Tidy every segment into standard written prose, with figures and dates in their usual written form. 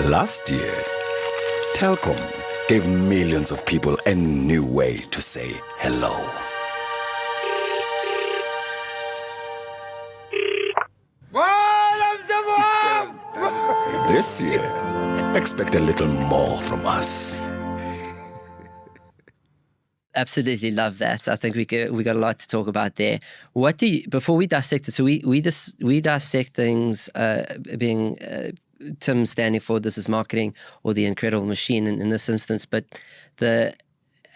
Last year, Telkom gave millions of people a new way to say hello. This year, expect a little more from us. Absolutely love that. I think we got a lot to talk about there. What do you, before we dissect it, so we dissect things being Tim standing for this is marketing or the incredible machine in this instance, but the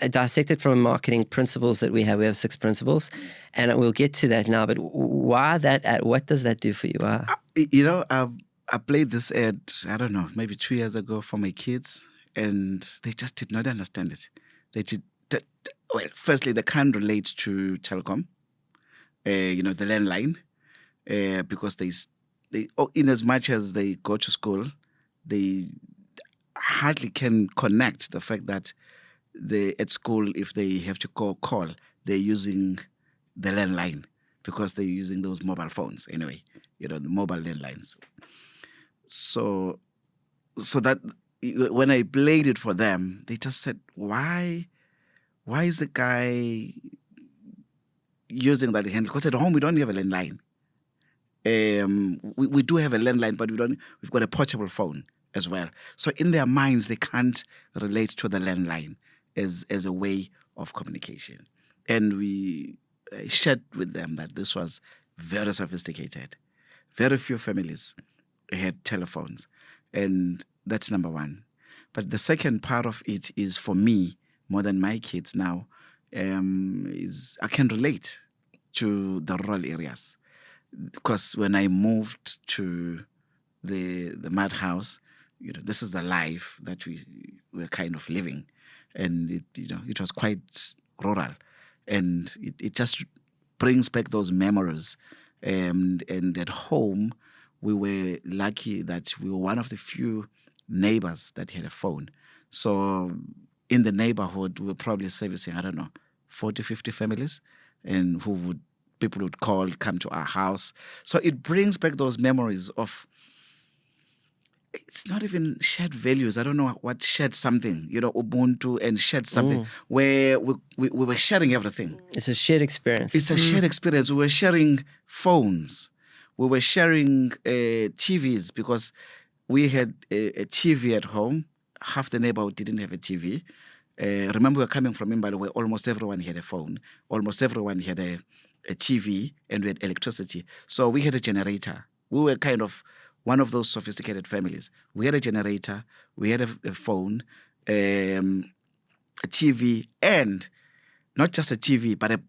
dissected from marketing principles that we have 6 principles, and we'll get to that now, but why that? What does that do for you? I played this ad, I don't know, maybe 2 years ago for my kids, and they just did not understand it. Well, firstly, they can't relate to Telkom, the landline, because they, in as much as they go to school, they hardly can connect the fact that at school, if they have to call, they're using the landline because they're using those mobile phones anyway, the mobile landlines. So that when I played it for them, they just said, why is the guy using that handle? Because at home we don't have a landline. We do have a landline, but we've got a portable phone as well. So in their minds, they can't relate to the landline as a way of communication. And we shared with them that this was very sophisticated. Very few families had telephones. And that's number one. But the second part of it is, for me, more than my kids now, is I can relate to the rural areas. Because when I moved to the mud house, this is the life that we were kind of living. And it was quite rural. And it just brings back those memories. And at home, we were lucky that we were one of the few neighbors that had a phone. So in the neighborhood, we were probably servicing, 40, 50 families, and people would call, come to our house. So it brings back those memories of, it's not even shared values. I don't know what shared something, Ubuntu and shared something, where we were sharing everything. It's a shared experience. It's a shared experience. We were sharing phones. We were sharing TVs, because we had a TV at home. Half the neighborhood didn't have a TV. Remember, we were coming from Imbalo, where almost everyone had a phone. Almost everyone had a TV, and we had electricity. So we had a generator. We were kind of one of those sophisticated families. We had a generator, we had a phone, a TV, and not just a TV, but a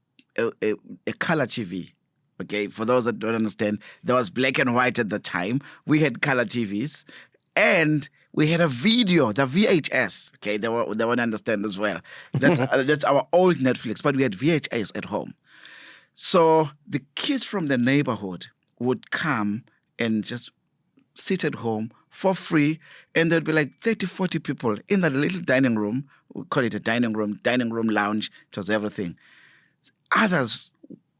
color TV. Okay, for those that don't understand, there was black and white at the time. We had color TVs, and we had a video, the VHS. Okay, they won't understand as well. That's our old Netflix, but we had VHS at home. So the kids from the neighborhood would come and just sit at home for free, and there'd be like 30, 40 people in that little dining room. We call it a dining room lounge. It was everything. Others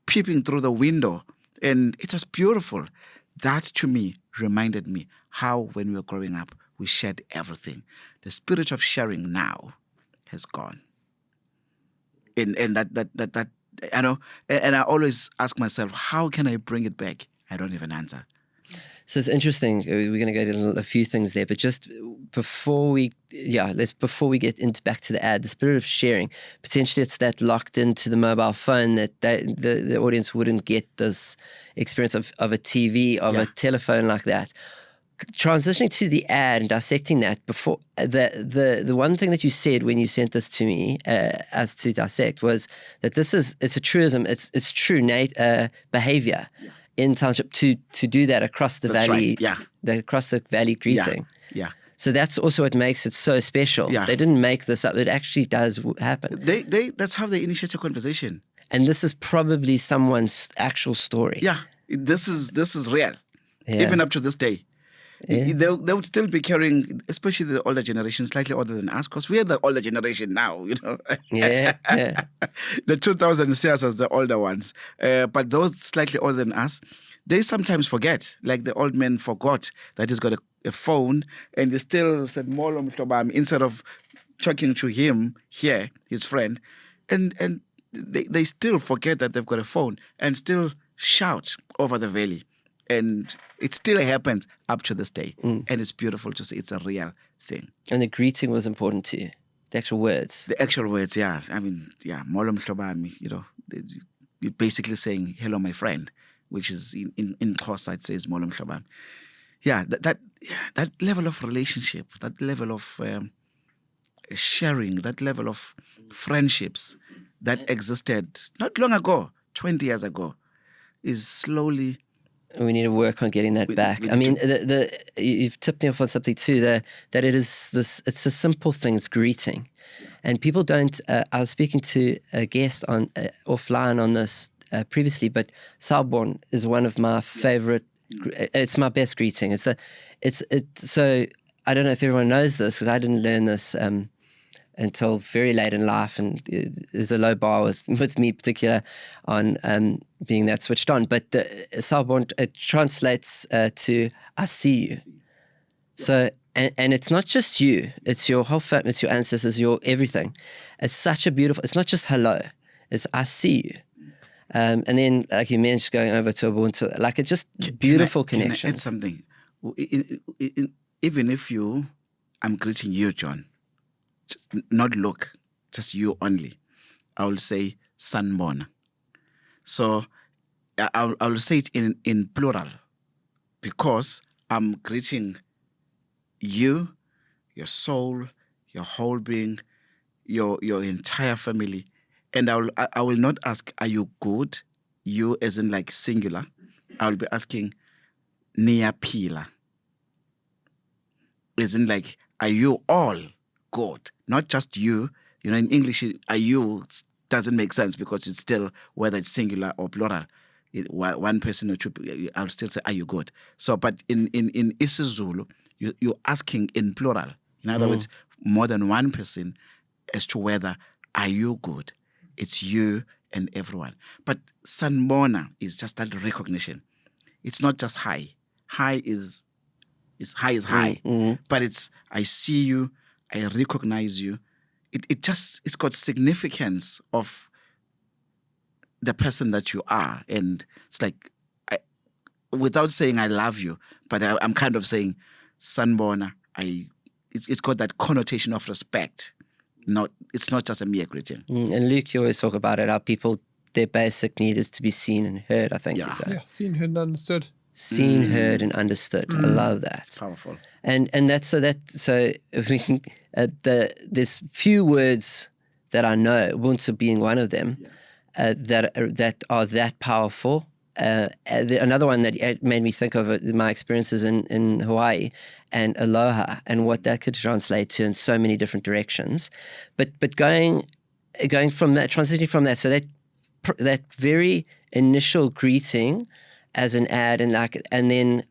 peeping through the window, and it was beautiful. That, to me, reminded me how, when we were growing up, we shared everything. The spirit of sharing now has gone. And that and I always ask myself, how can I bring it back? I don't have an answer. So it's interesting. We're going to go to a few things there, but just before we get back to the ad, the spirit of sharing. Potentially, it's that locked into the mobile phone that the audience wouldn't get this experience of a TV, of a telephone like that. Transitioning to the ad and dissecting that, before the one thing that you said when you sent this to me as to dissect was that it's a truism, it's true behavior in township to do that across the valley, across the valley greeting. Yeah. So that's also what makes it so special. Yeah. They didn't make this up; it actually does happen. That's how they initiate a conversation. And this is probably someone's actual story. Yeah, this is real, Yeah. even up to this day. Yeah. They would still be carrying, especially the older generation, slightly older than us, because we are the older generation now, Yeah. The 2000 sales as the older ones. But those slightly older than us, they sometimes forget. Like the old man forgot that he's got a phone and they still said, "Molo mhlobami," instead of talking to him here, his friend. And they still forget that they've got a phone and still shout over the valley. And it still happens up to this day. And it's beautiful to see. It's a real thing. And the greeting was important to you, the actual words. The actual words, yeah. I mean, Molo mhlobami, you're basically saying, "Hello, my friend," which is in Xhosa, it says Molo mhlobami. Yeah, that level of relationship, that level of sharing, that level of friendships that existed not long ago, 20 years ago, is slowly... We need to work on getting that back. I mean, you've tipped me off on something too, that it is this. It's a simple thing. It's greeting, and people don't. I was speaking to a guest on offline on this previously, but Sawubona is one of my favorite. It's my best greeting. So I don't know if everyone knows this because I didn't learn this until very late in life, and there's a low bar with me particular on being that switched on. But Sawubona, it translates to "I see you." So, and it's not just you; it's your whole family, it's your ancestors, your everything. It's such a beautiful. It's not just hello; it's "I see you." And then, like you mentioned, going over to Ubuntu, like it's just beautiful connections. Can I add something? Even if I'm greeting you, John. Not look, just you only. I will say sanibona. So I will say it in plural because I'm greeting you, your soul, your whole being, your entire family. And I will not ask, "Are you good?" You as in like singular. I will be asking, "Niyaphila." As in like, are you all good? Not just you. In English, "are you" doesn't make sense because it's still, whether it's singular or plural, one person or two, I'll still say, "Are you good?" So, but in isiZulu, you're asking in plural. In other words, more than one person as to whether, are you good? It's you and everyone. But sanibona is just that recognition. It's not just hi. Hi is hi. But it's, I see you, I recognize you. It's got significance of the person that you are. And it's like, without saying I love you, but I'm kind of saying sanibona. It's got that connotation of respect. It's not just a mere greeting. And Luke, you always talk about it, how people, their basic need is to be seen and heard, I think you say. Yeah, seen, heard, and understood. Seen, heard, and understood. I love that. It's powerful. And there's few words that I know, Ubuntu being one of them, that are that powerful. Another one that made me think of my experiences in Hawaii and aloha and what that could translate to in so many different directions. But going from that, transitioning from that, so that very initial greeting as an ad and then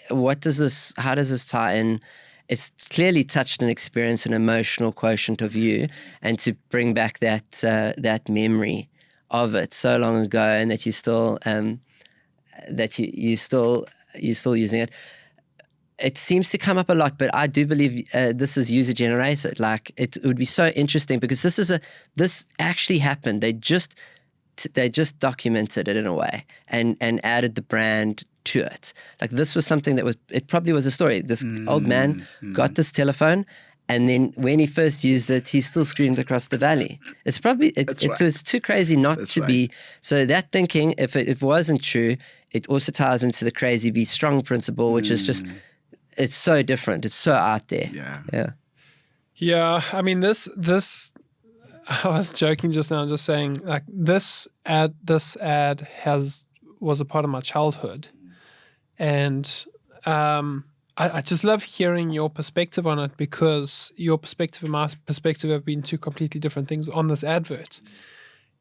how does this tie in? It's clearly touched an experience, an emotional quotient of you, and to bring back that memory of it so long ago, and that you still you're still using it. It seems to come up a lot, but I do believe this is user generated. Like it would be so interesting because this actually happened. They just documented it in a way and added the brand to it. Like this was something that it probably was a story. This old man got this telephone, and then when he first used it, he still screamed across the valley. It's probably, it's too crazy not to be. So that thinking, if it wasn't true, it also ties into the crazy be strong principle, which is just, it's so different. It's so out there. Yeah. Yeah, I mean, this I was joking just now, just saying like this ad was a part of my childhood, and I just love hearing your perspective on it, because your perspective and my perspective have been two completely different things on this advert,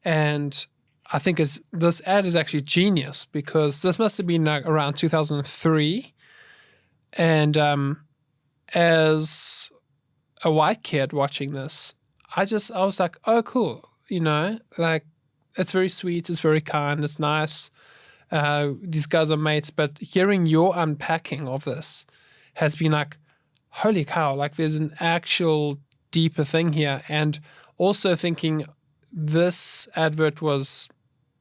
and I think this ad is actually genius, because this must have been like around 2003, and as a white kid watching this, I was like, oh, cool. Like it's very sweet, it's very kind, it's nice. These guys are mates. But hearing your unpacking of this has been like, holy cow, like there's an actual deeper thing here. And also thinking this advert was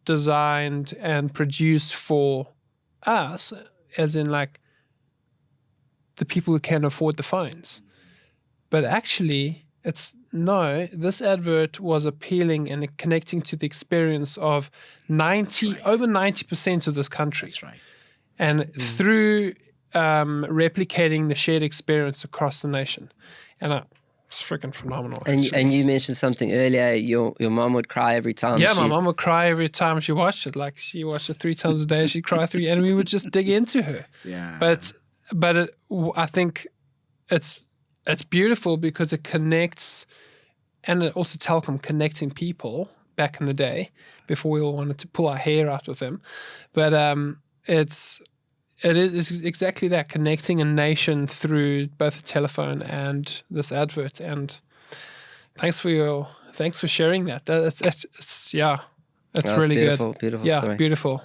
designed and produced for us, as in like the people who can afford the phones. But actually, this advert was appealing and connecting to the experience of over 90% of this country. That's right. And through replicating the shared experience across the nation. And it's freaking phenomenal. And you mentioned something earlier, your mom would cry every time. Yeah, my mom would cry every time she watched it. Like she watched it 3 times a day, she'd cry 3, and we would just dig into her. Yeah. But I think it's beautiful because it connects, and it also Telkom connecting people back in the day before we all wanted to pull our hair out with them. But it is exactly that, connecting a nation through both the telephone and this advert. And thanks for sharing that. It's really beautiful, good. Beautiful yeah, story. Beautiful.